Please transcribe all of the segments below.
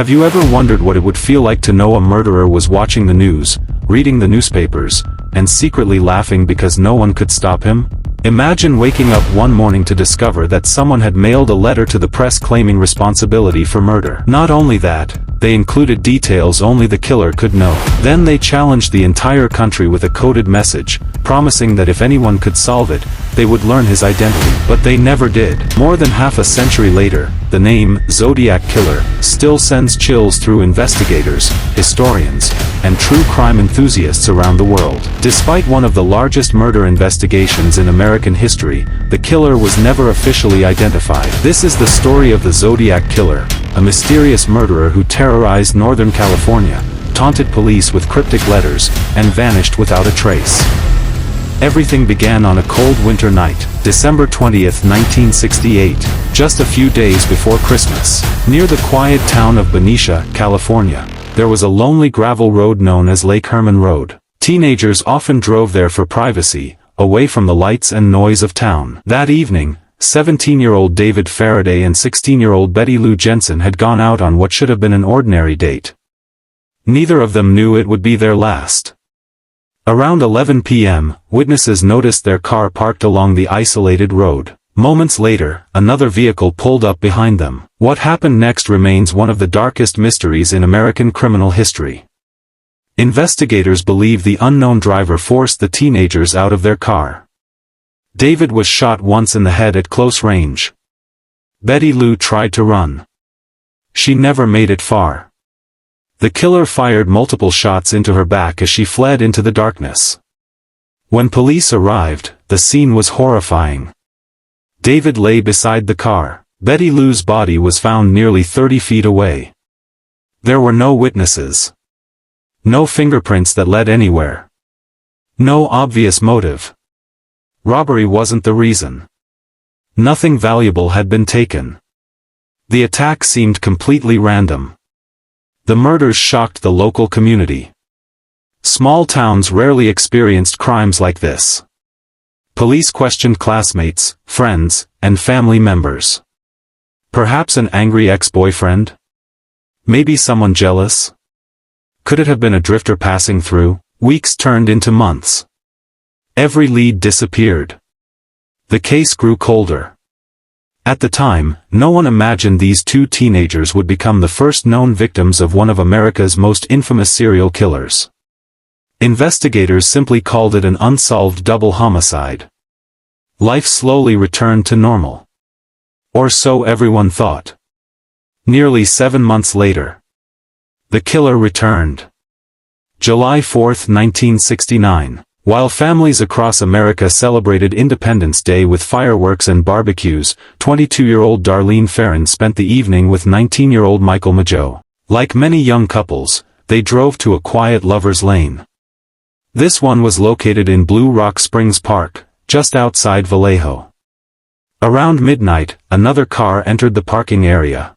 Have you ever wondered what it would feel like to know a murderer was watching the news, reading the newspapers, and secretly laughing because no one could stop him? Imagine waking up one morning to discover that someone had mailed a letter to the press claiming responsibility for murder. Not only that, they included details only the killer could know. Then they challenged the entire country with a coded message, promising that if anyone could solve it, they would learn his identity. But they never did. More than half a century later, the name Zodiac Killer still sends chills through investigators, historians, and true crime enthusiasts around the world. Despite one of the largest murder investigations in American history, the killer was never officially identified. This is the story of the Zodiac Killer, a mysterious murderer who terrorized Northern California, taunted police with cryptic letters, and vanished without a trace. Everything began on a cold winter night, December 20th, 1968, just a few days before Christmas. Near the quiet town of Berryessa, California, there was a lonely gravel road known as Lake Herman Road. Teenagers often drove there for privacy, away from the lights and noise of town. That evening, 17-year-old David Faraday and 16-year-old Betty Lou Jensen had gone out on what should have been an ordinary date. Neither of them knew it would be their last. Around 11 p.m., witnesses noticed their car parked along the isolated road. Moments later, another vehicle pulled up behind them. What happened next remains one of the darkest mysteries in American criminal history. Investigators believe the unknown driver forced the teenagers out of their car. David was shot once in the head at close range. Betty Lou tried to run. She never made it far. The killer fired multiple shots into her back as she fled into the darkness. When police arrived, the scene was horrifying. David lay beside the car. Betty Lou's body was found nearly 30 feet away. There were no witnesses. No fingerprints that led anywhere. No obvious motive. Robbery wasn't the reason. Nothing valuable had been taken. The attack seemed completely random. The murders shocked the local community. Small towns rarely experienced crimes like this. Police questioned classmates, friends, and family members. Perhaps an angry ex-boyfriend? Maybe someone jealous? Could it have been a drifter passing through? Weeks turned into months. Every lead disappeared. The case grew colder. At the time, no one imagined these two teenagers would become the first known victims of one of America's most infamous serial killers. Investigators simply called it an unsolved double homicide. Life slowly returned to normal. Or so everyone thought. Nearly 7 months later, the killer returned. July 4, 1969. While families across America celebrated Independence Day with fireworks and barbecues, 22-year-old Darlene Ferrin spent the evening with 19-year-old Michael Mageau. Like many young couples, they drove to a quiet lover's lane. This one was located in Blue Rock Springs Park, just outside Vallejo. Around midnight, another car entered the parking area.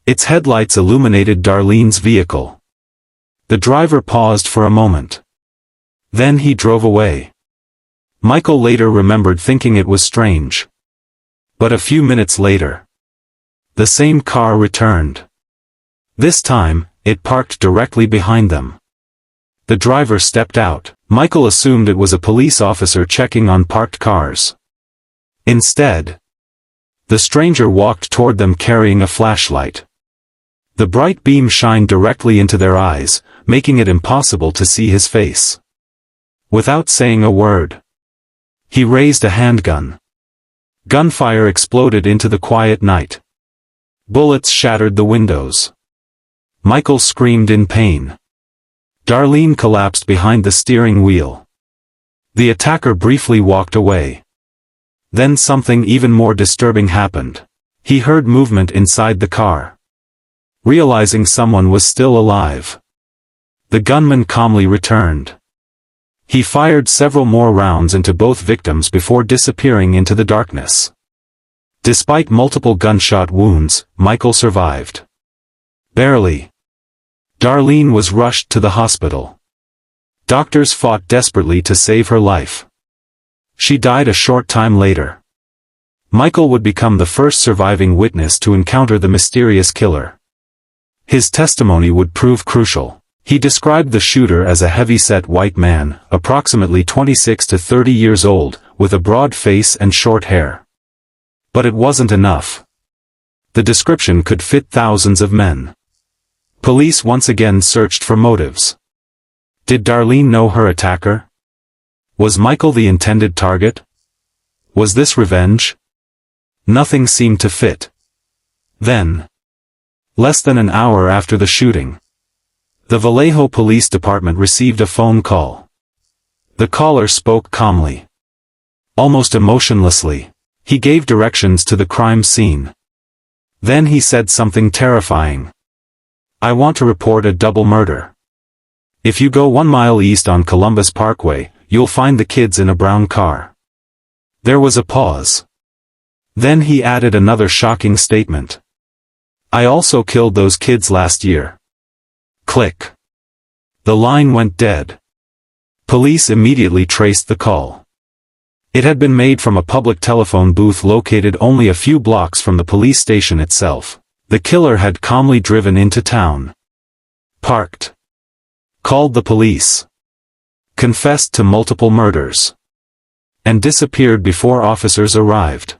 Its headlights illuminated Darlene's vehicle. The driver paused for a moment. Then he drove away. Michael later remembered thinking it was strange. But a few minutes later, the same car returned. This time, it parked directly behind them. The driver stepped out. Michael assumed it was a police officer checking on parked cars. Instead, the stranger walked toward them carrying a flashlight. The bright beam shined directly into their eyes, making it impossible to see his face. Without saying a word, he raised a handgun. Gunfire exploded into the quiet night. Bullets shattered the windows. Michael screamed in pain. Darlene collapsed behind the steering wheel. The attacker briefly walked away. Then something even more disturbing happened. He heard movement inside the car. Realizing someone was still alive, the gunman calmly returned. He fired several more rounds into both victims before disappearing into the darkness. Despite multiple gunshot wounds, Michael survived. Barely. Darlene was rushed to the hospital. Doctors fought desperately to save her life. She died a short time later. Michael would become the first surviving witness to encounter the mysterious killer. His testimony would prove crucial. He described the shooter as a heavy-set white man, approximately 26 to 30 years old, with a broad face and short hair. But it wasn't enough. The description could fit thousands of men. Police once again searched for motives. Did Darlene know her attacker? Was Michael the intended target? Was this revenge? Nothing seemed to fit. Then, less than an hour after the shooting, the Vallejo Police Department received a phone call. The caller spoke calmly, almost emotionlessly. He gave directions to the crime scene. Then he said something terrifying. "I want to report a double murder. If you go 1 mile east on Columbus Parkway, you'll find the kids in a brown car." There was a pause. Then he added another shocking statement. "I also killed those kids last year." Click. The line went dead. Police immediately traced the call. It had been made from a public telephone booth located only a few blocks from the police station itself. The killer had calmly driven into town, parked, called the police, confessed to multiple murders, and disappeared before officers arrived.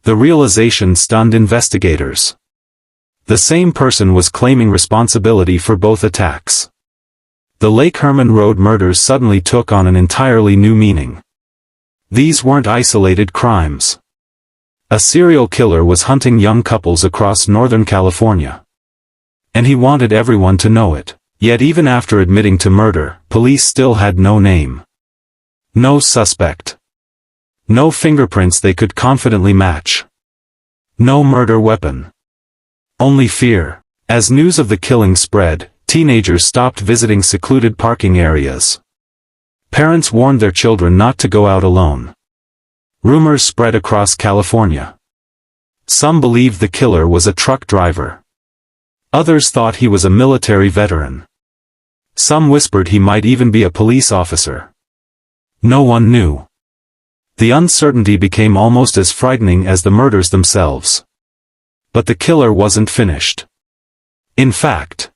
The realization stunned investigators. The same person was claiming responsibility for both attacks. The Lake Herman Road murders suddenly took on an entirely new meaning. These weren't isolated crimes. A serial killer was hunting young couples across Northern California. And he wanted everyone to know it. Yet even after admitting to murder, police still had no name. No suspect. No fingerprints they could confidently match. No murder weapon. Only fear. As news of the killing spread, teenagers stopped visiting secluded parking areas. Parents warned their children not to go out alone. Rumors spread across California. Some believed the killer was a truck driver. Others thought he was a military veteran. Some whispered he might even be a police officer. No one knew. The uncertainty became almost as frightening as the murders themselves. But the killer wasn't finished. In fact,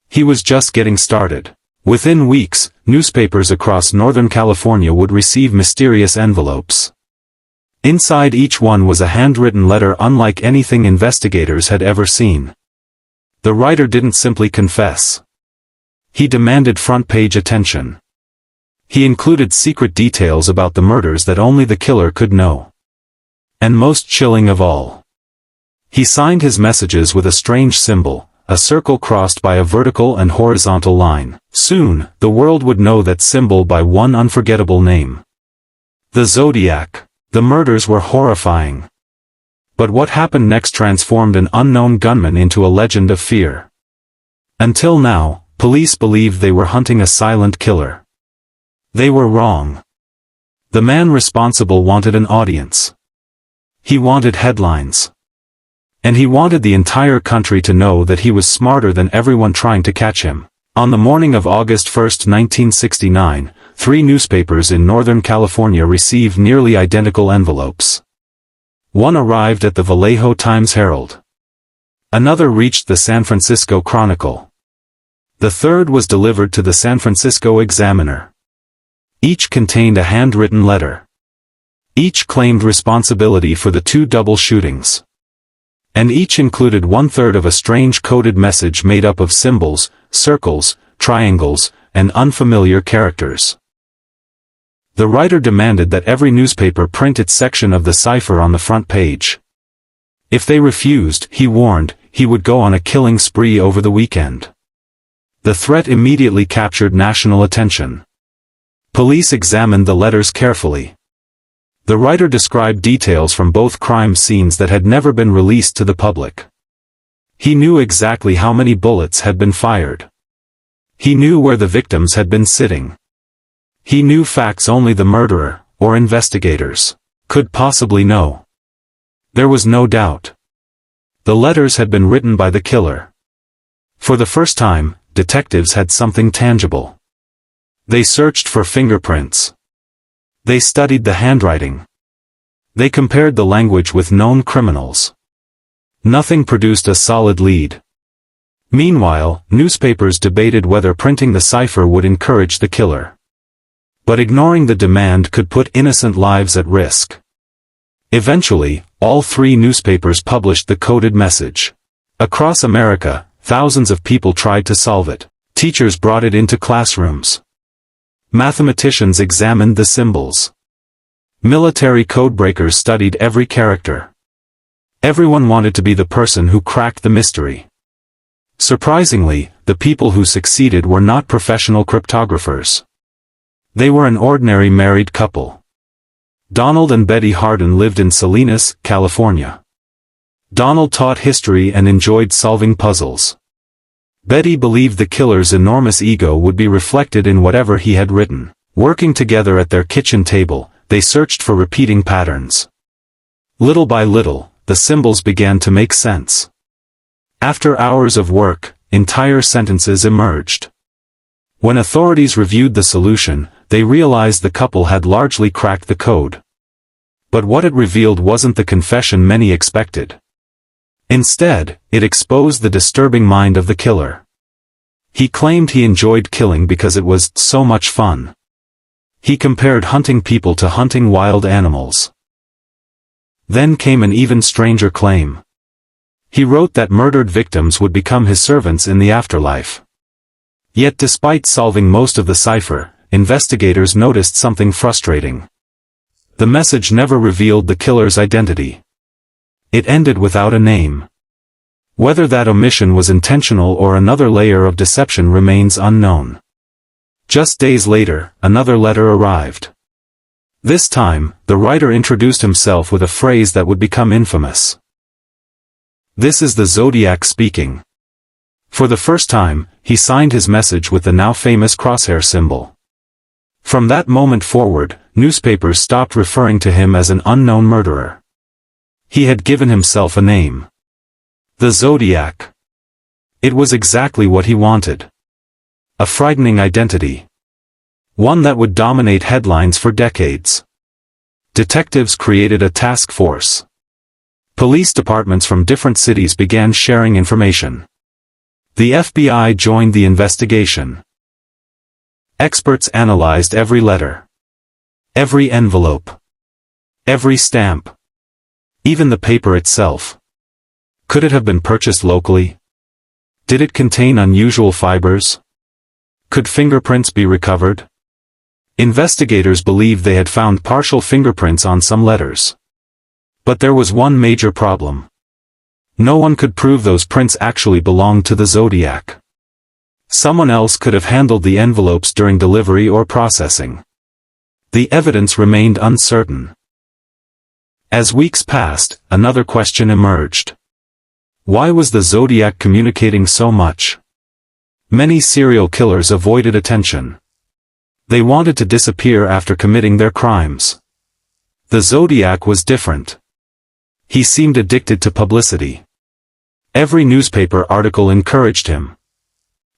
he was just getting started. Within weeks, newspapers across Northern California would receive mysterious envelopes. Inside each one was a handwritten letter unlike anything investigators had ever seen. The writer didn't simply confess. He demanded front-page attention. He included secret details about the murders that only the killer could know. And most chilling of all, he signed his messages with a strange symbol, a circle crossed by a vertical and horizontal line. Soon, the world would know that symbol by one unforgettable name. The Zodiac. The murders were horrifying. But what happened next transformed an unknown gunman into a legend of fear. Until now, police believed they were hunting a silent killer. They were wrong. The man responsible wanted an audience. He wanted headlines. And he wanted the entire country to know that he was smarter than everyone trying to catch him. On the morning of August 1, 1969, 3 newspapers in Northern California received nearly identical envelopes. One arrived at the Vallejo Times-Herald. Another reached the San Francisco Chronicle. The third was delivered to the San Francisco Examiner. Each contained a handwritten letter. Each claimed responsibility for the 2 double shootings. And each included 1/3 of a strange coded message made up of symbols, circles, triangles, and unfamiliar characters. The writer demanded that every newspaper print its section of the cipher on the front page. If they refused, he warned, he would go on a killing spree over the weekend. The threat immediately captured national attention. Police examined the letters carefully. The writer described details from both crime scenes that had never been released to the public. He knew exactly how many bullets had been fired. He knew where the victims had been sitting. He knew facts only the murderer, or investigators, could possibly know. There was no doubt. The letters had been written by the killer. For the first time, detectives had something tangible. They searched for fingerprints. They studied the handwriting. They compared the language with known criminals. Nothing produced a solid lead. Meanwhile, newspapers debated whether printing the cipher would encourage the killer. But ignoring the demand could put innocent lives at risk. Eventually, all 3 newspapers published the coded message. Across America, thousands of people tried to solve it. Teachers brought it into classrooms. Mathematicians examined the symbols. Military codebreakers studied every character. Everyone wanted to be the person who cracked the mystery. Surprisingly, the people who succeeded were not professional cryptographers. They were an ordinary married couple. Donald and Betty Hardin lived in Salinas, California. Donald taught history and enjoyed solving puzzles. Betty believed the killer's enormous ego would be reflected in whatever he had written. Working together at their kitchen table, they searched for repeating patterns. Little by little, the symbols began to make sense. After hours of work, entire sentences emerged. When authorities reviewed the solution, they realized the couple had largely cracked the code. But what it revealed wasn't the confession many expected. Instead, it exposed the disturbing mind of the killer. He claimed he enjoyed killing because it was so much fun. He compared hunting people to hunting wild animals. Then came an even stranger claim. He wrote that murdered victims would become his servants in the afterlife. Yet despite solving most of the cipher, investigators noticed something frustrating. The message never revealed the killer's identity. It ended without a name. Whether that omission was intentional or another layer of deception remains unknown. Just days later, another letter arrived. This time, the writer introduced himself with a phrase that would become infamous. "This is the Zodiac speaking." For the first time, he signed his message with the now famous crosshair symbol. From that moment forward, newspapers stopped referring to him as an unknown murderer. He had given himself a name. The Zodiac. It was exactly what he wanted. A frightening identity. One that would dominate headlines for decades. Detectives created a task force. Police departments from different cities began sharing information. The FBI joined the investigation. Experts analyzed every letter. Every envelope. Every stamp. Even the paper itself. Could it have been purchased locally? Did it contain unusual fibers? Could fingerprints be recovered? Investigators believed they had found partial fingerprints on some letters. But there was one major problem. No one could prove those prints actually belonged to the Zodiac. Someone else could have handled the envelopes during delivery or processing. The evidence remained uncertain. As weeks passed, another question emerged. Why was the Zodiac communicating so much? Many serial killers avoided attention. They wanted to disappear after committing their crimes. The Zodiac was different. He seemed addicted to publicity. Every newspaper article encouraged him.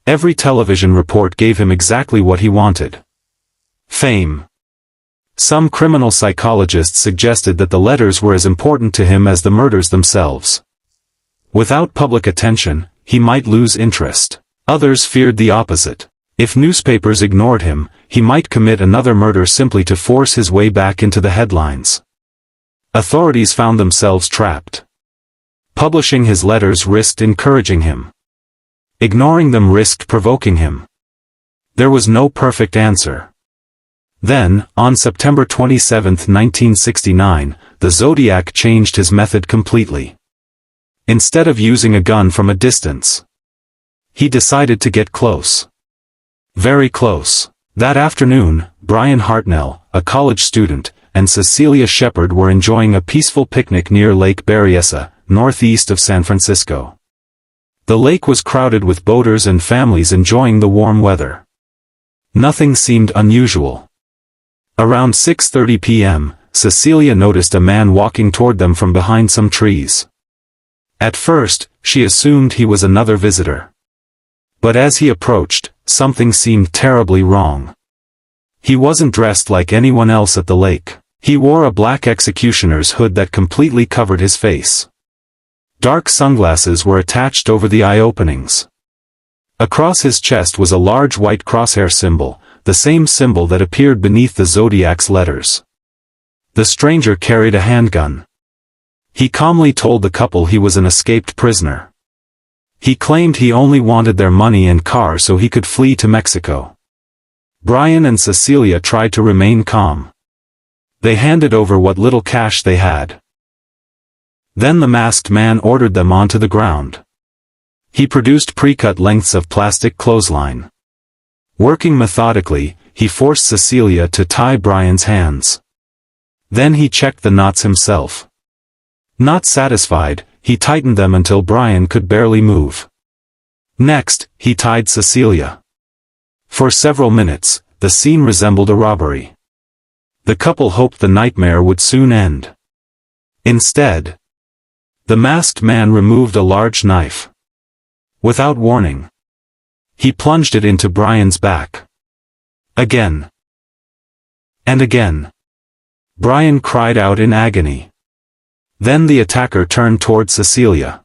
Every television report gave him exactly what he wanted. Fame. Some criminal psychologists suggested that the letters were as important to him as the murders themselves. Without public attention, he might lose interest. Others feared the opposite. If newspapers ignored him, he might commit another murder simply to force his way back into the headlines. Authorities found themselves trapped. Publishing his letters risked encouraging him. Ignoring them risked provoking him. There was no perfect answer. Then, on September 27, 1969, the Zodiac changed his method completely. Instead of using a gun from a distance, he decided to get close. Very close. That afternoon, Brian Hartnell, a college student, and Cecilia Shepard were enjoying a peaceful picnic near Lake Berryessa, northeast of San Francisco. The lake was crowded with boaters and families enjoying the warm weather. Nothing seemed unusual. Around 6:30 p.m., Cecilia noticed a man walking toward them from behind some trees. At first, she assumed he was another visitor. But as he approached, something seemed terribly wrong. He wasn't dressed like anyone else at the lake. He wore a black executioner's hood that completely covered his face. Dark sunglasses were attached over the eye openings. Across his chest was a large white crosshair symbol, the same symbol that appeared beneath the Zodiac's letters. The stranger carried a handgun. He calmly told the couple he was an escaped prisoner. He claimed he only wanted their money and car so he could flee to Mexico. Brian and Cecilia tried to remain calm. They handed over what little cash they had. Then the masked man ordered them onto the ground. He produced pre-cut lengths of plastic clothesline. Working methodically, he forced Cecilia to tie Brian's hands. Then he checked the knots himself. Not satisfied, he tightened them until Brian could barely move. Next, he tied Cecilia. For several minutes, the scene resembled a robbery. The couple hoped the nightmare would soon end. Instead, the masked man removed a large knife. Without warning, he plunged it into Brian's back. Again. And again. Brian cried out in agony. Then the attacker turned toward Cecilia.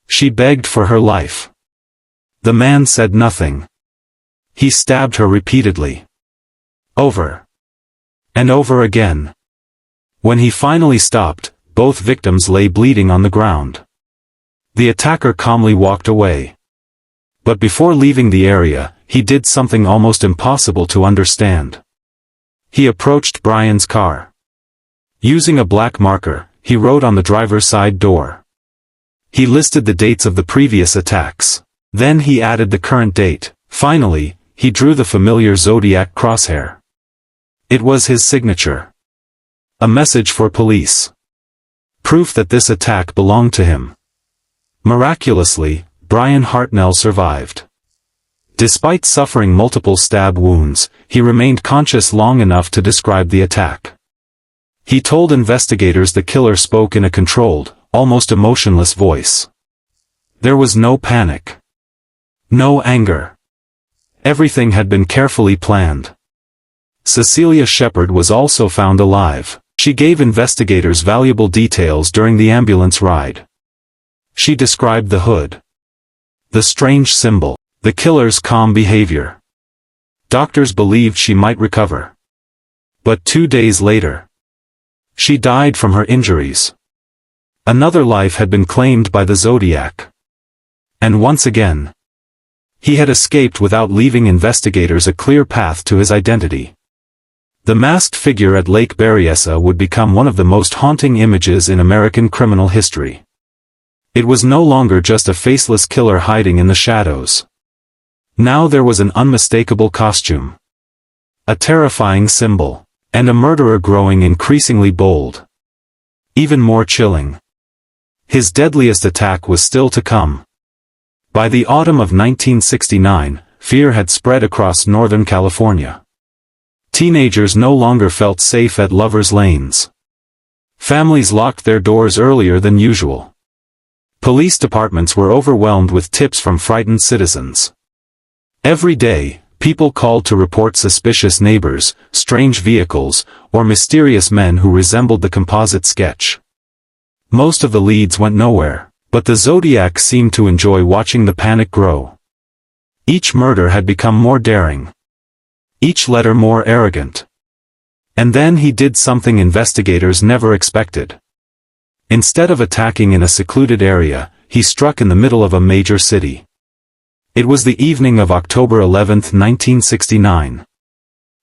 She begged for her life. The man said nothing. He stabbed her repeatedly. Over. And over again. When he finally stopped, both victims lay bleeding on the ground. The attacker calmly walked away. But before leaving the area, he did something almost impossible to understand. He approached Brian's car. Using a black marker, he wrote on the driver's side door. He listed the dates of the previous attacks. Then he added the current date. Finally, he drew the familiar Zodiac crosshair. It was his signature. A message for police. Proof that this attack belonged to him. Miraculously, Brian Hartnell survived. Despite suffering multiple stab wounds, he remained conscious long enough to describe the attack. He told investigators the killer spoke in a controlled, almost emotionless voice. There was no panic. No anger. Everything had been carefully planned. Cecilia Shepard was also found alive. She gave investigators valuable details during the ambulance ride. She described the hood. The strange symbol. The killer's calm behavior. Doctors believed she might recover. But 2 days later, she died from her injuries. Another life had been claimed by the Zodiac. And once again, he had escaped without leaving investigators a clear path to his identity. The masked figure at Lake Berryessa would become one of the most haunting images in American criminal history. It was no longer just a faceless killer hiding in the shadows. Now there was an unmistakable costume. A terrifying symbol. And a murderer growing increasingly bold. Even more chilling. His deadliest attack was still to come. By the autumn of 1969, fear had spread across Northern California. Teenagers no longer felt safe at lovers' lanes. Families locked their doors earlier than usual. Police departments were overwhelmed with tips from frightened citizens. Every day, people called to report suspicious neighbors, strange vehicles, or mysterious men who resembled the composite sketch. Most of the leads went nowhere, but the Zodiac seemed to enjoy watching the panic grow. Each murder had become more daring. Each letter more arrogant. And then he did something investigators never expected. Instead of attacking in a secluded area, he struck in the middle of a major city. It was the evening of October 11, 1969.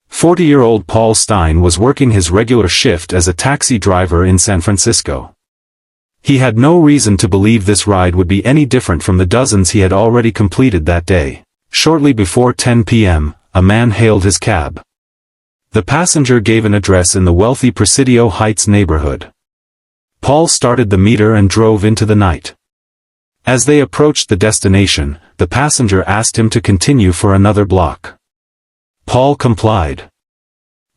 40-year-old Paul Stine was working his regular shift as a taxi driver in San Francisco. He had no reason to believe this ride would be any different from the dozens he had already completed that day. Shortly before 10 p.m., a man hailed his cab. The passenger gave an address in the wealthy Presidio Heights neighborhood. Paul started the meter and drove into the night. As they approached the destination, the passenger asked him to continue for another block. Paul complied.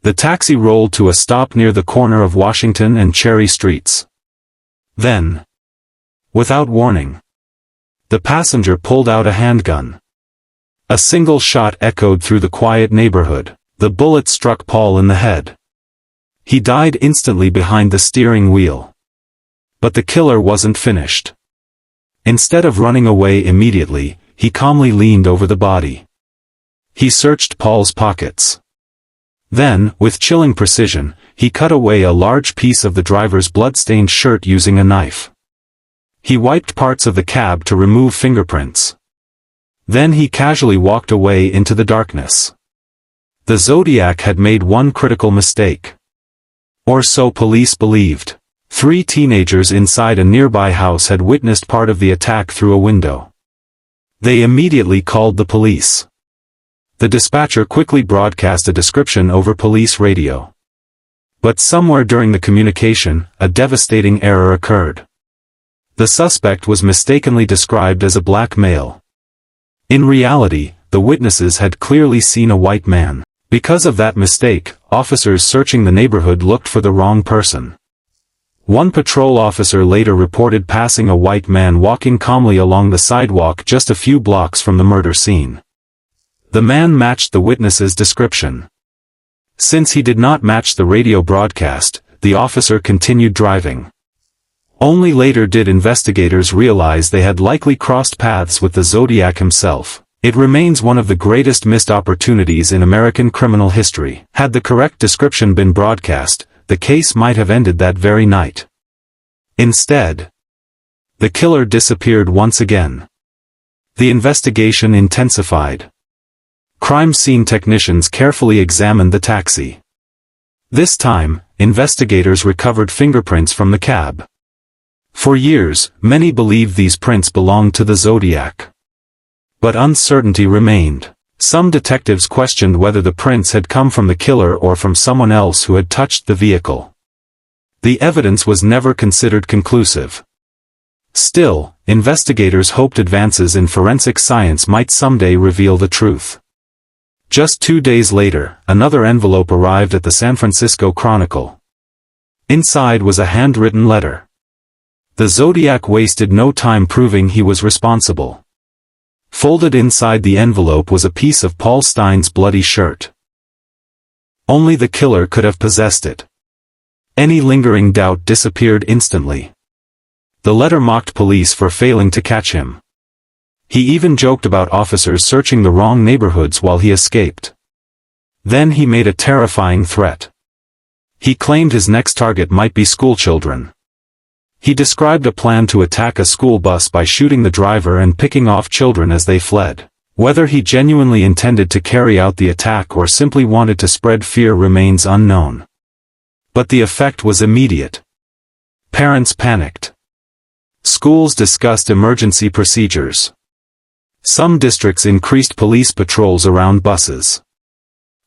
The taxi rolled to a stop near the corner of Washington and Cherry Streets. Then, without warning, the passenger pulled out a handgun. A single shot echoed through the quiet neighborhood. The bullet struck Paul in the head. He died instantly behind the steering wheel. But the killer wasn't finished. Instead of running away immediately, he calmly leaned over the body. He searched Paul's pockets. Then, with chilling precision, he cut away a large piece of the driver's blood-stained shirt using a knife. He wiped parts of the cab to remove fingerprints. Then he casually walked away into the darkness. The Zodiac had made one critical mistake. Or so police believed. 3 teenagers inside a nearby house had witnessed part of the attack through a window. They immediately called the police. The dispatcher quickly broadcast a description over police radio. But somewhere during the communication, a devastating error occurred. The suspect was mistakenly described as a black male. In reality, the witnesses had clearly seen a white man. Because of that mistake, officers searching the neighborhood looked for the wrong person. One patrol officer later reported passing a white man walking calmly along the sidewalk just a few blocks from the murder scene. The man matched the witness's description. Since he did not match the radio broadcast, the officer continued driving. Only later did investigators realize they had likely crossed paths with the Zodiac himself. It remains one of the greatest missed opportunities in American criminal history. Had the correct description been broadcast, the case might have ended that very night. Instead, the killer disappeared once again. The investigation intensified. Crime scene technicians carefully examined the taxi. This time, investigators recovered fingerprints from the cab. For years, many believed these prints belonged to the Zodiac. But uncertainty remained. Some detectives questioned whether the prints had come from the killer or from someone else who had touched the vehicle. The evidence was never considered conclusive. Still, investigators hoped advances in forensic science might someday reveal the truth. Just 2 days later, another envelope arrived at the San Francisco Chronicle. Inside was a handwritten letter. The Zodiac wasted no time proving he was responsible. Folded inside the envelope was a piece of Paul Stine's bloody shirt. Only the killer could have possessed it. Any lingering doubt disappeared instantly. The letter mocked police for failing to catch him. He even joked about officers searching the wrong neighborhoods while he escaped. Then he made a terrifying threat. He claimed his next target might be schoolchildren. He described a plan to attack a school bus by shooting the driver and picking off children as they fled. Whether he genuinely intended to carry out the attack or simply wanted to spread fear remains unknown. But the effect was immediate. Parents panicked. Schools discussed emergency procedures. Some districts increased police patrols around buses.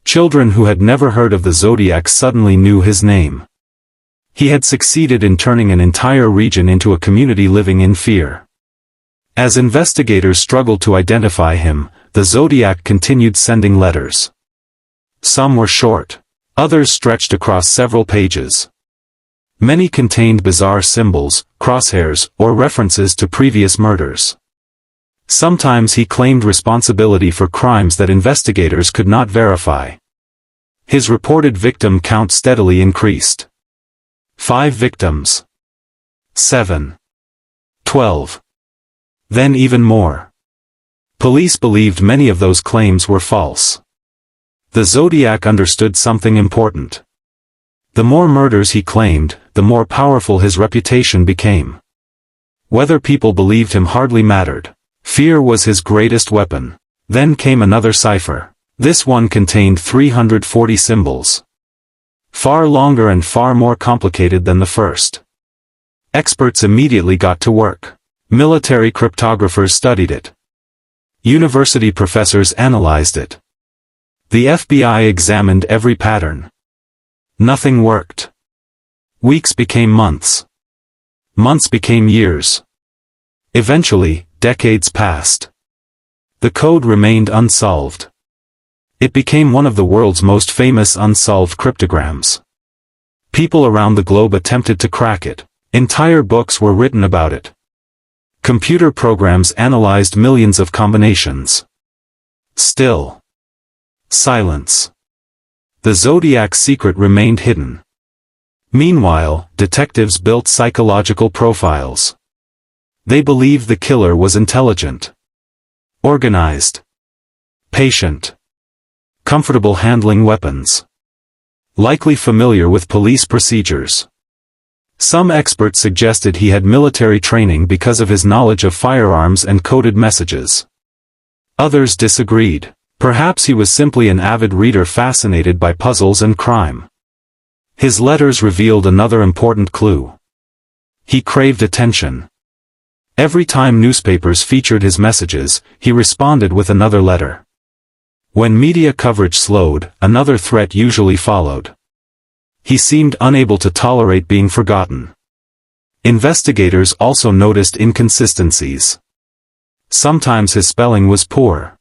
Children who had never heard of the Zodiac suddenly knew his name. He had succeeded in turning an entire region into a community living in fear. As investigators struggled to identify him, the Zodiac continued sending letters. Some were short. Others stretched across several pages. Many contained bizarre symbols, crosshairs, or references to previous murders. Sometimes he claimed responsibility for crimes that investigators could not verify. His reported victim count steadily increased. 5 victims. 7. 12. Then even more. Police believed many of those claims were false. The Zodiac understood something important. The more murders he claimed, the more powerful his reputation became. Whether people believed him hardly mattered. Fear was his greatest weapon. Then came another cipher. This one contained 340 symbols. Far longer and far more complicated than the first. Experts immediately got to work. Military cryptographers studied it. University professors analyzed it. The FBI examined every pattern. Nothing worked. Weeks became months. Months became years. Eventually, decades passed. The code remained unsolved. It became one of the world's most famous unsolved cryptograms. People around the globe attempted to crack it. Entire books were written about it. Computer programs analyzed millions of combinations. Still. Silence. The Zodiac's secret remained hidden. Meanwhile, detectives built psychological profiles. They believed the killer was intelligent. Organized. Patient. Comfortable handling weapons. Likely familiar with police procedures. Some experts suggested he had military training because of his knowledge of firearms and coded messages. Others disagreed. Perhaps he was simply an avid reader fascinated by puzzles and crime. His letters revealed another important clue. He craved attention. Every time newspapers featured his messages, he responded with another letter. When media coverage slowed, another threat usually followed. He seemed unable to tolerate being forgotten. Investigators also noticed inconsistencies. Sometimes his spelling was poor.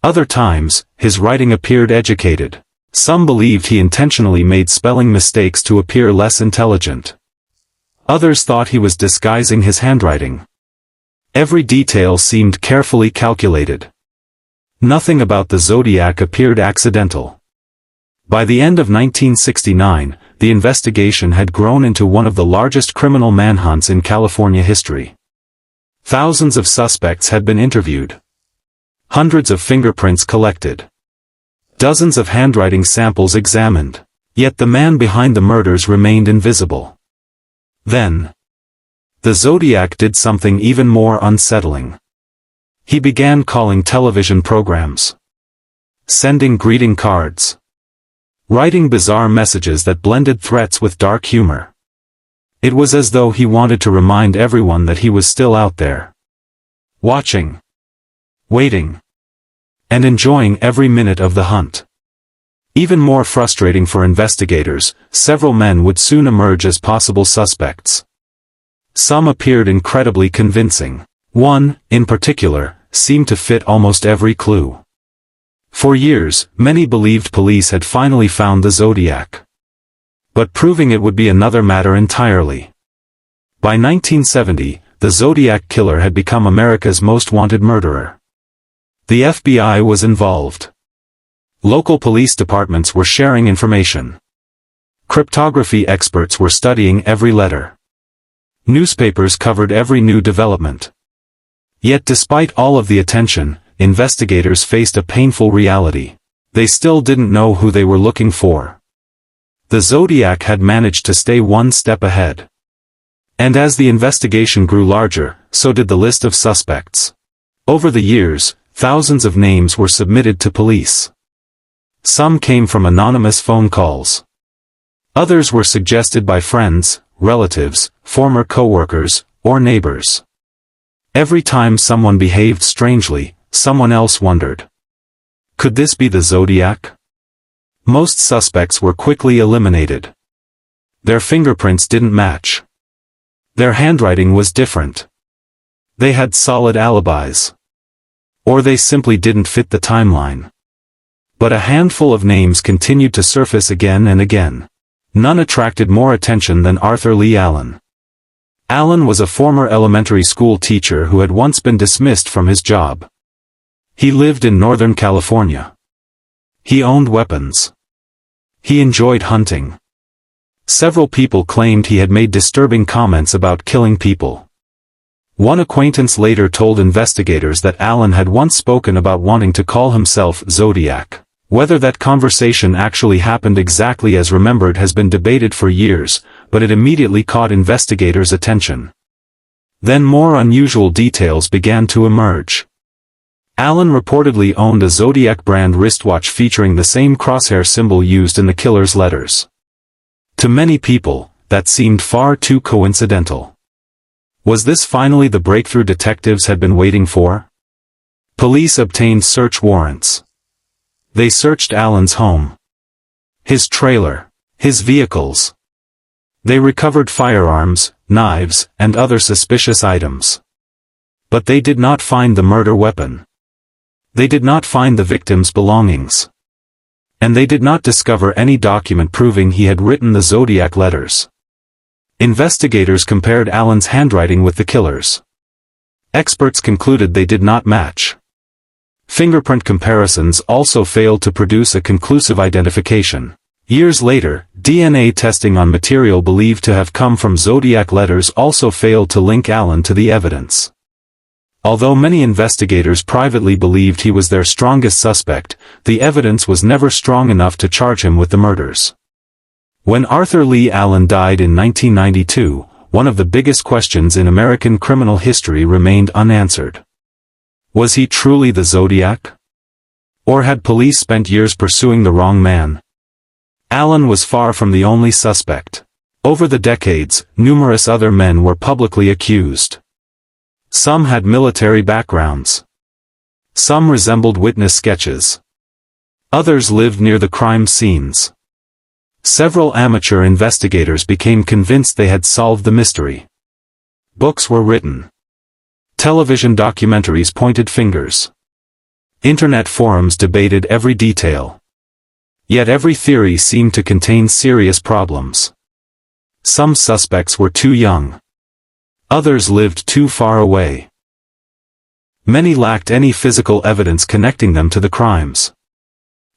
Other times, his writing appeared educated. Some believed he intentionally made spelling mistakes to appear less intelligent. Others thought he was disguising his handwriting. Every detail seemed carefully calculated. Nothing about the Zodiac appeared accidental. By the end of 1969, the investigation had grown into one of the largest criminal manhunts in California history. Thousands of suspects had been interviewed. Hundreds of fingerprints collected. Dozens of handwriting samples examined. Yet the man behind the murders remained invisible. Then, the Zodiac did something even more unsettling. He began calling television programs. Sending greeting cards. Writing bizarre messages that blended threats with dark humor. It was as though he wanted to remind everyone that he was still out there. Watching. Waiting. And enjoying every minute of the hunt. Even more frustrating for investigators, several men would soon emerge as possible suspects. Some appeared incredibly convincing. One, in particular, seemed to fit almost every clue. For years, many believed police had finally found the Zodiac. But proving it would be another matter entirely. By 1970, the Zodiac Killer had become America's most wanted murderer. The FBI was involved. Local police departments were sharing information. Cryptography experts were studying every letter. Newspapers covered every new development. Yet despite all of the attention, investigators faced a painful reality. They still didn't know who they were looking for. The Zodiac had managed to stay one step ahead. And as the investigation grew larger, so did the list of suspects. Over the years, thousands of names were submitted to police. Some came from anonymous phone calls. Others were suggested by friends, relatives, former co-workers, or neighbors. Every time someone behaved strangely, someone else wondered. Could this be the Zodiac? Most suspects were quickly eliminated. Their fingerprints didn't match. Their handwriting was different. They had solid alibis. Or they simply didn't fit the timeline. But a handful of names continued to surface again and again. None attracted more attention than Arthur Lee Allen. Allen was a former elementary school teacher who had once been dismissed from his job. He lived in Northern California. He owned weapons. He enjoyed hunting. Several people claimed he had made disturbing comments about killing people. One acquaintance later told investigators that Allen had once spoken about wanting to call himself Zodiac. Whether that conversation actually happened exactly as remembered has been debated for years, but it immediately caught investigators' attention. Then more unusual details began to emerge. Allen reportedly owned a Zodiac brand wristwatch featuring the same crosshair symbol used in the killer's letters. To many people, that seemed far too coincidental. Was this finally the breakthrough detectives had been waiting for? Police obtained search warrants. They searched Allen's home. His trailer. His vehicles. They recovered firearms, knives, and other suspicious items. But they did not find the murder weapon. They did not find the victim's belongings. And they did not discover any document proving he had written the Zodiac letters. Investigators compared Allen's handwriting with the killer's. Experts concluded they did not match. Fingerprint comparisons also failed to produce a conclusive identification. Years later, DNA testing on material believed to have come from Zodiac letters also failed to link Allen to the evidence. Although many investigators privately believed he was their strongest suspect, the evidence was never strong enough to charge him with the murders. When Arthur Lee Allen died in 1992, one of the biggest questions in American criminal history remained unanswered. Was he truly the Zodiac? Or had police spent years pursuing the wrong man? Allen was far from the only suspect. Over the decades, numerous other men were publicly accused. Some had military backgrounds. Some resembled witness sketches. Others lived near the crime scenes. Several amateur investigators became convinced they had solved the mystery. Books were written. Television documentaries pointed fingers. Internet forums debated every detail. Yet every theory seemed to contain serious problems. Some suspects were too young. Others lived too far away. Many lacked any physical evidence connecting them to the crimes.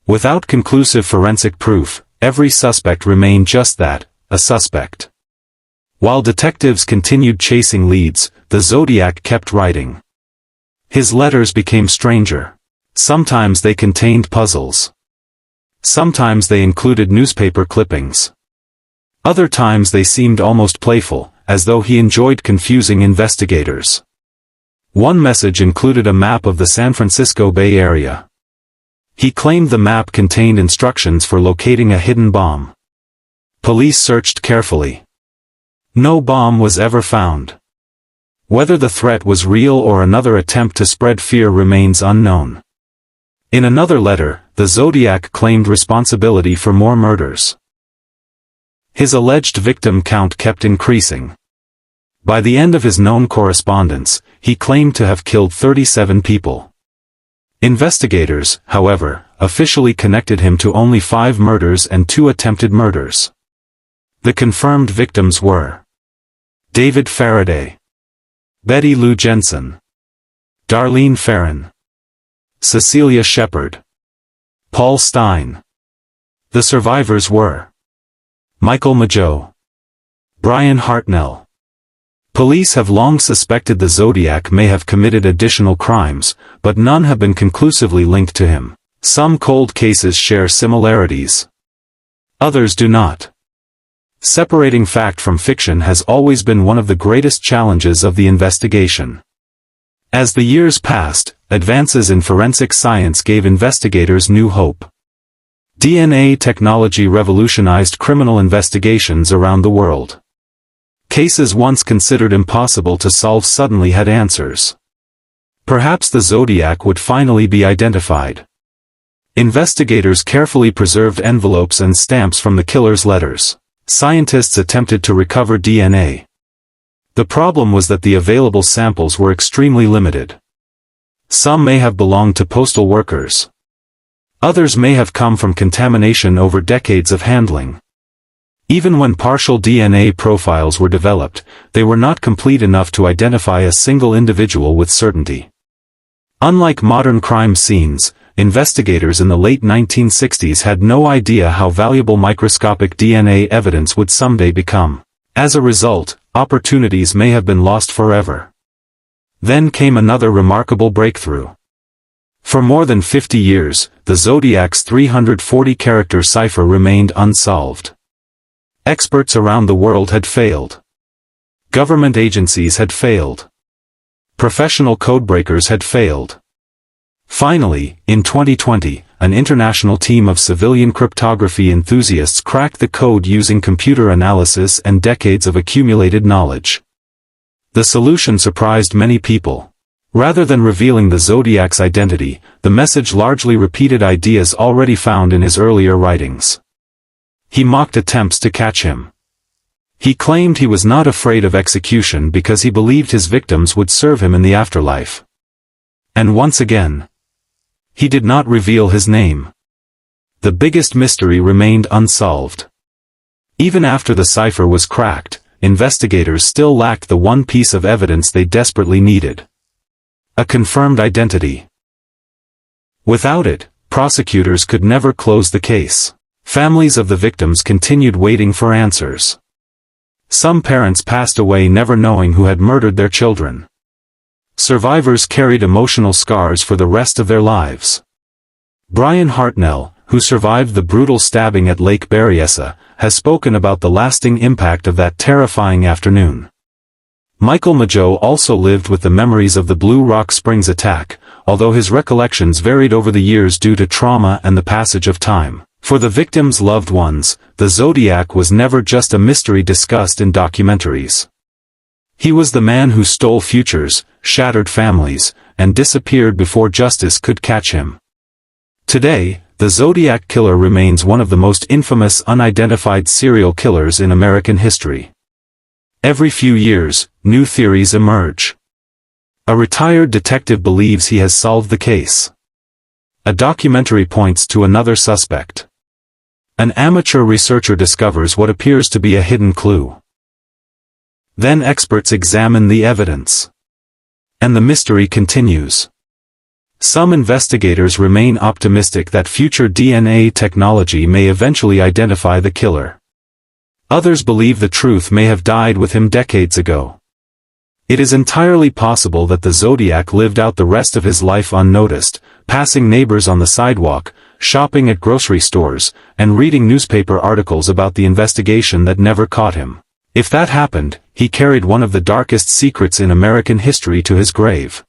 Without conclusive forensic proof, every suspect remained just that, a suspect. While detectives continued chasing leads, the Zodiac kept writing. His letters became stranger. Sometimes they contained puzzles. Sometimes they included newspaper clippings. Other times they seemed almost playful, as though he enjoyed confusing investigators. One message included a map of the San Francisco Bay Area. He claimed the map contained instructions for locating a hidden bomb. Police searched carefully. No bomb was ever found. Whether the threat was real or another attempt to spread fear remains unknown. In another letter, the Zodiac claimed responsibility for more murders. His alleged victim count kept increasing. By the end of his known correspondence, he claimed to have killed 37 people. Investigators, however, officially connected him to only 5 murders and 2 attempted murders. The confirmed victims were David Faraday, Betty Lou Jensen, Darlene Ferrin, Cecilia Shepard, Paul Stine. The survivors were Michael Mageau, Brian Hartnell. Police have long suspected the Zodiac may have committed additional crimes, but none have been conclusively linked to him. Some cold cases share similarities. Others do not. Separating fact from fiction has always been one of the greatest challenges of the investigation. As the years passed, advances in forensic science gave investigators new hope. DNA technology revolutionized criminal investigations around the world. Cases once considered impossible to solve suddenly had answers. Perhaps the Zodiac would finally be identified. Investigators carefully preserved envelopes and stamps from the killer's letters. Scientists attempted to recover DNA. The problem was that the available samples were extremely limited. Some may have belonged to postal workers. Others may have come from contamination over decades of handling. Even when partial DNA profiles were developed, they were not complete enough to identify a single individual with certainty. Unlike modern crime scenes, investigators in the late 1960s had no idea how valuable microscopic DNA evidence would someday become. As a result, opportunities may have been lost forever. Then came another remarkable breakthrough. For more than 50 years, the Zodiac's 340-character cipher remained unsolved. Experts around the world had failed. Government agencies had failed. Professional codebreakers had failed. Finally, in 2020, an international team of civilian cryptography enthusiasts cracked the code using computer analysis and decades of accumulated knowledge. The solution surprised many people. Rather than revealing the Zodiac's identity, the message largely repeated ideas already found in his earlier writings. He mocked attempts to catch him. He claimed he was not afraid of execution because he believed his victims would serve him in the afterlife. And once again, he did not reveal his name. The biggest mystery remained unsolved. Even after the cipher was cracked, investigators still lacked the one piece of evidence they desperately needed. A confirmed identity. Without it, prosecutors could never close the case. Families of the victims continued waiting for answers. Some parents passed away never knowing who had murdered their children. Survivors carried emotional scars for the rest of their lives. Brian Hartnell, who survived the brutal stabbing at Lake Berryessa, has spoken about the lasting impact of that terrifying afternoon. Michael Mageau also lived with the memories of the Blue Rock Springs attack, although his recollections varied over the years due to trauma and the passage of time. For the victims' loved ones, the Zodiac was never just a mystery discussed in documentaries. He was the man who stole futures, shattered families, and disappeared before justice could catch him. Today, the Zodiac Killer remains one of the most infamous unidentified serial killers in American history. Every few years, new theories emerge. A retired detective believes he has solved the case. A documentary points to another suspect. An amateur researcher discovers what appears to be a hidden clue. Then experts examine the evidence. And the mystery continues. Some investigators remain optimistic that future DNA technology may eventually identify the killer. Others believe the truth may have died with him decades ago. It is entirely possible that the Zodiac lived out the rest of his life unnoticed, passing neighbors on the sidewalk, shopping at grocery stores, and reading newspaper articles about the investigation that never caught him. If that happened, he carried one of the darkest secrets in American history to his grave.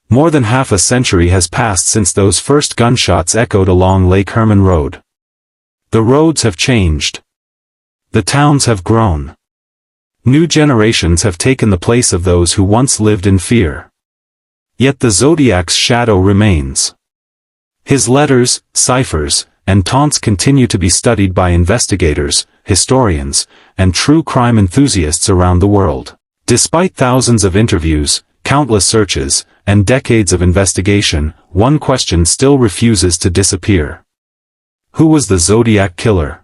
More than half a century has passed since those first gunshots echoed along Lake Herman Road. The roads have changed. The towns have grown. New generations have taken the place of those who once lived in fear. Yet the Zodiac's shadow remains. His letters, ciphers, and taunts continue to be studied by investigators, historians, and true crime enthusiasts around the world. Despite thousands of interviews, countless searches, and decades of investigation, one question still refuses to disappear. Who was the Zodiac Killer?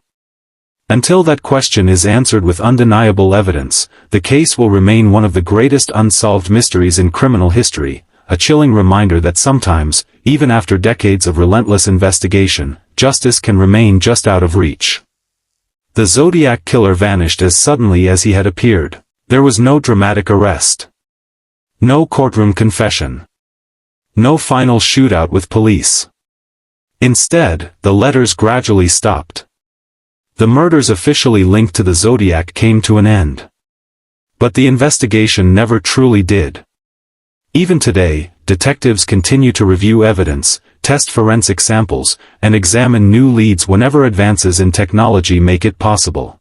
Until that question is answered with undeniable evidence, the case will remain one of the greatest unsolved mysteries in criminal history, a chilling reminder that sometimes, even after decades of relentless investigation, justice can remain just out of reach. The Zodiac Killer vanished as suddenly as he had appeared. There was no dramatic arrest. No courtroom confession. No final shootout with police. Instead, the letters gradually stopped. The murders officially linked to the Zodiac came to an end. But the investigation never truly did. Even today, detectives continue to review evidence, test forensic samples, and examine new leads whenever advances in technology make it possible.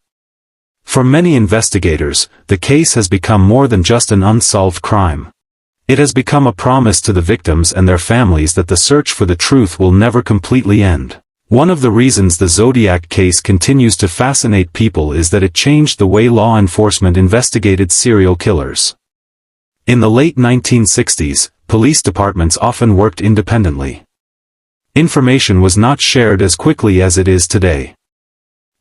For many investigators, the case has become more than just an unsolved crime. It has become a promise to the victims and their families that the search for the truth will never completely end. One of the reasons the Zodiac case continues to fascinate people is that it changed the way law enforcement investigated serial killers. In the late 1960s, police departments often worked independently. Information was not shared as quickly as it is today.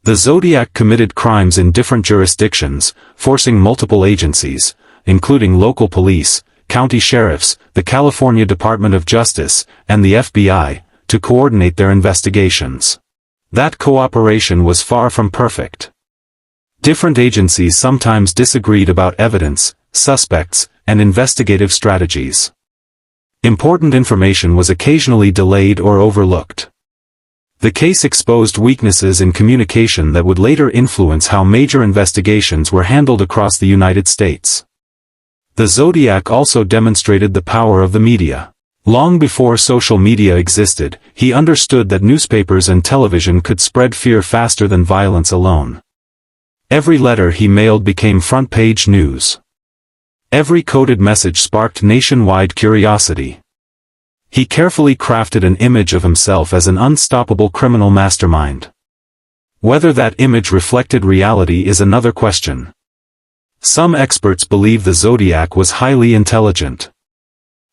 The Zodiac committed crimes in different jurisdictions, forcing multiple agencies, including local police, county sheriffs, the California Department of Justice, and the FBI, to coordinate their investigations. That cooperation was far from perfect. Different agencies sometimes disagreed about evidence, suspects, and investigative strategies. Important information was occasionally delayed or overlooked. The case exposed weaknesses in communication that would later influence how major investigations were handled across the United States. The Zodiac also demonstrated the power of the media. Long before social media existed, he understood that newspapers and television could spread fear faster than violence alone. Every letter he mailed became front-page news. Every coded message sparked nationwide curiosity. He carefully crafted an image of himself as an unstoppable criminal mastermind. Whether that image reflected reality is another question. Some experts believe the Zodiac was highly intelligent.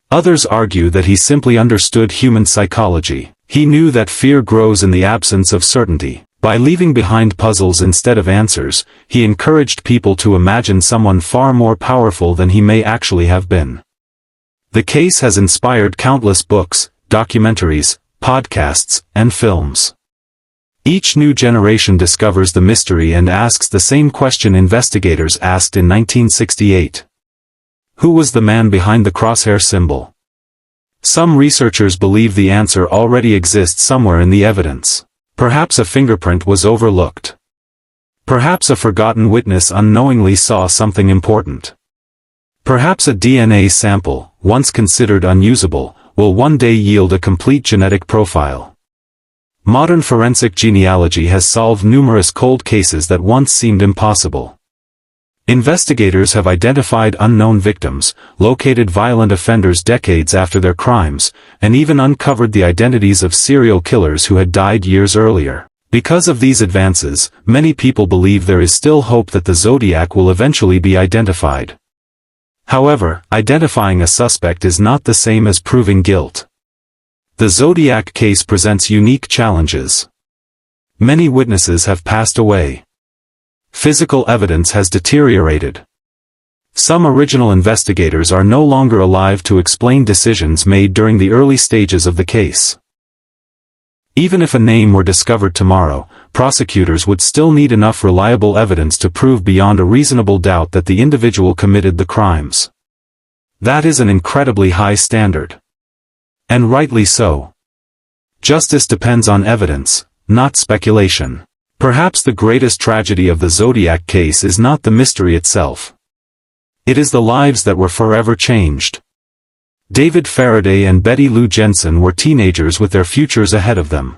Others argue that he simply understood human psychology. He knew that fear grows in the absence of certainty. By leaving behind puzzles instead of answers, he encouraged people to imagine someone far more powerful than he may actually have been. The case has inspired countless books, documentaries, podcasts, and films. Each new generation discovers the mystery and asks the same question investigators asked in 1968. Who was the man behind the crosshair symbol? Some researchers believe the answer already exists somewhere in the evidence. Perhaps a fingerprint was overlooked. Perhaps a forgotten witness unknowingly saw something important. Perhaps a DNA sample, once considered unusable, will one day yield a complete genetic profile. Modern forensic genealogy has solved numerous cold cases that once seemed impossible. Investigators have identified unknown victims, located violent offenders decades after their crimes, and even uncovered the identities of serial killers who had died years earlier. Because of these advances, many people believe there is still hope that the Zodiac will eventually be identified. However, identifying a suspect is not the same as proving guilt. The Zodiac case presents unique challenges. Many witnesses have passed away. Physical evidence has deteriorated. Some original investigators are no longer alive to explain decisions made during the early stages of the case. Even if a name were discovered tomorrow, prosecutors would still need enough reliable evidence to prove beyond a reasonable doubt that the individual committed the crimes. That is an incredibly high standard. And rightly so. Justice depends on evidence, not speculation. Perhaps the greatest tragedy of the Zodiac case is not the mystery itself. It is the lives that were forever changed. David Faraday and Betty Lou Jensen were teenagers with their futures ahead of them.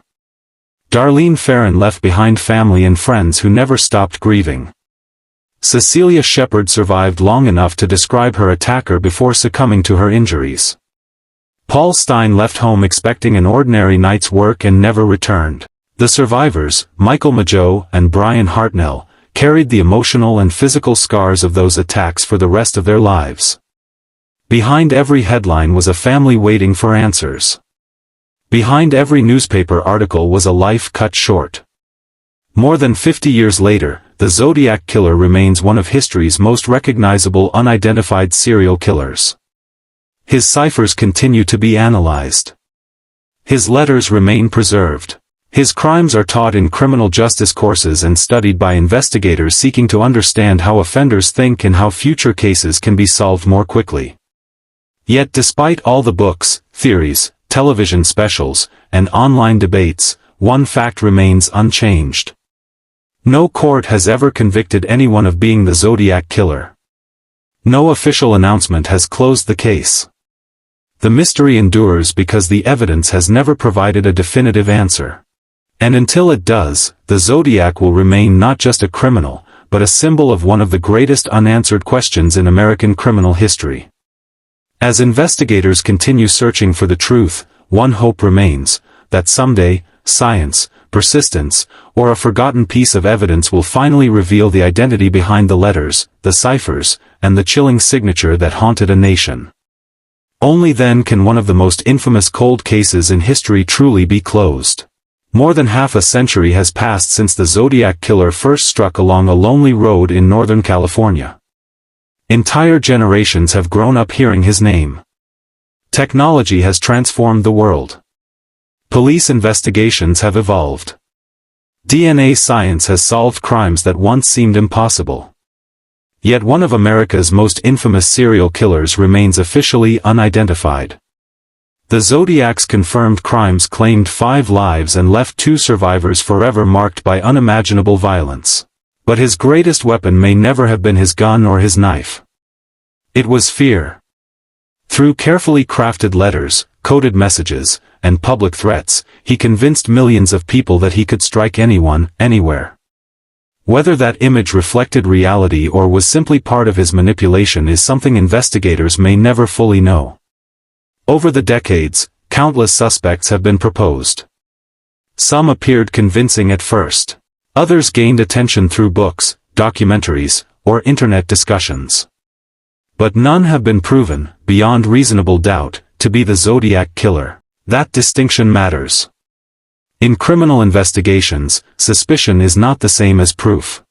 Darlene Ferrin left behind family and friends who never stopped grieving. Cecilia Shepard survived long enough to describe her attacker before succumbing to her injuries. Paul Stine left home expecting an ordinary night's work and never returned. The survivors, Michael Mageau and Brian Hartnell, carried the emotional and physical scars of those attacks for the rest of their lives. Behind every headline was a family waiting for answers. Behind every newspaper article was a life cut short. More than 50 years later, the Zodiac Killer remains one of history's most recognizable unidentified serial killers. His ciphers continue to be analyzed. His letters remain preserved. His crimes are taught in criminal justice courses and studied by investigators seeking to understand how offenders think and how future cases can be solved more quickly. Yet despite all the books, theories, television specials, and online debates, one fact remains unchanged. No court has ever convicted anyone of being the Zodiac Killer. No official announcement has closed the case. The mystery endures because the evidence has never provided a definitive answer. And until it does, the Zodiac will remain not just a criminal, but a symbol of one of the greatest unanswered questions in American criminal history. As investigators continue searching for the truth, one hope remains, that someday, science, persistence, or a forgotten piece of evidence will finally reveal the identity behind the letters, the ciphers, and the chilling signature that haunted a nation. Only then can one of the most infamous cold cases in history truly be closed. More than half a century has passed since the Zodiac Killer first struck along a lonely road in Northern California. Entire generations have grown up hearing his name. Technology has transformed the world. Police investigations have evolved. DNA science has solved crimes that once seemed impossible. Yet one of America's most infamous serial killers remains officially unidentified. The Zodiac's confirmed crimes claimed 5 lives and left 2 survivors forever marked by unimaginable violence. But his greatest weapon may never have been his gun or his knife. It was fear. Through carefully crafted letters, coded messages, and public threats, he convinced millions of people that he could strike anyone, anywhere. Whether that image reflected reality or was simply part of his manipulation is something investigators may never fully know. Over the decades, countless suspects have been proposed. Some appeared convincing at first. Others gained attention through books, documentaries, or internet discussions. But none have been proven, beyond reasonable doubt, to be the Zodiac Killer. That distinction matters. In criminal investigations, suspicion is not the same as proof.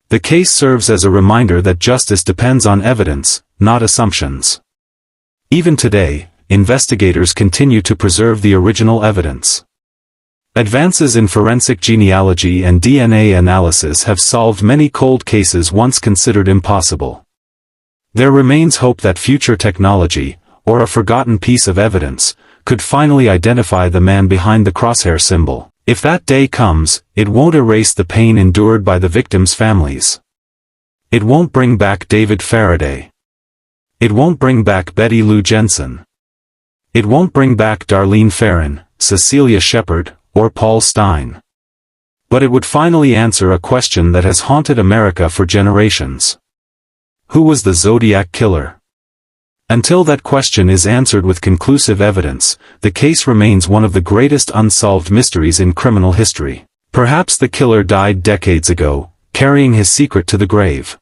The case serves as a reminder that justice depends on evidence, not assumptions. Even today, investigators continue to preserve the original evidence. Advances in forensic genealogy and DNA analysis have solved many cold cases once considered impossible. There remains hope that future technology, or a forgotten piece of evidence, could finally identify the man behind the crosshair symbol. If that day comes, it won't erase the pain endured by the victims' families. It won't bring back David Faraday. It won't bring back Betty Lou Jensen. It won't bring back Darlene Ferrin, Cecilia Shepard, or Paul Stine. But it would finally answer a question that has haunted America for generations. Who was the Zodiac Killer? Until that question is answered with conclusive evidence, the case remains one of the greatest unsolved mysteries in criminal history. Perhaps the killer died decades ago, carrying his secret to the grave.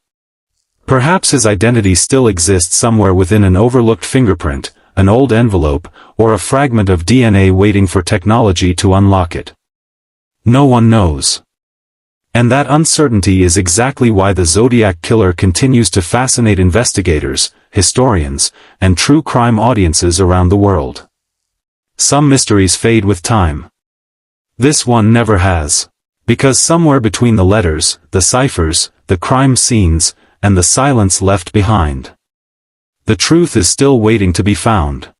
Perhaps his identity still exists somewhere within an overlooked fingerprint, an old envelope, or a fragment of DNA waiting for technology to unlock it. No one knows. And that uncertainty is exactly why the Zodiac Killer continues to fascinate investigators, historians, and true crime audiences around the world. Some mysteries fade with time. This one never has. Because somewhere between the letters, the ciphers, the crime scenes, and the silence left behind, the truth is still waiting to be found.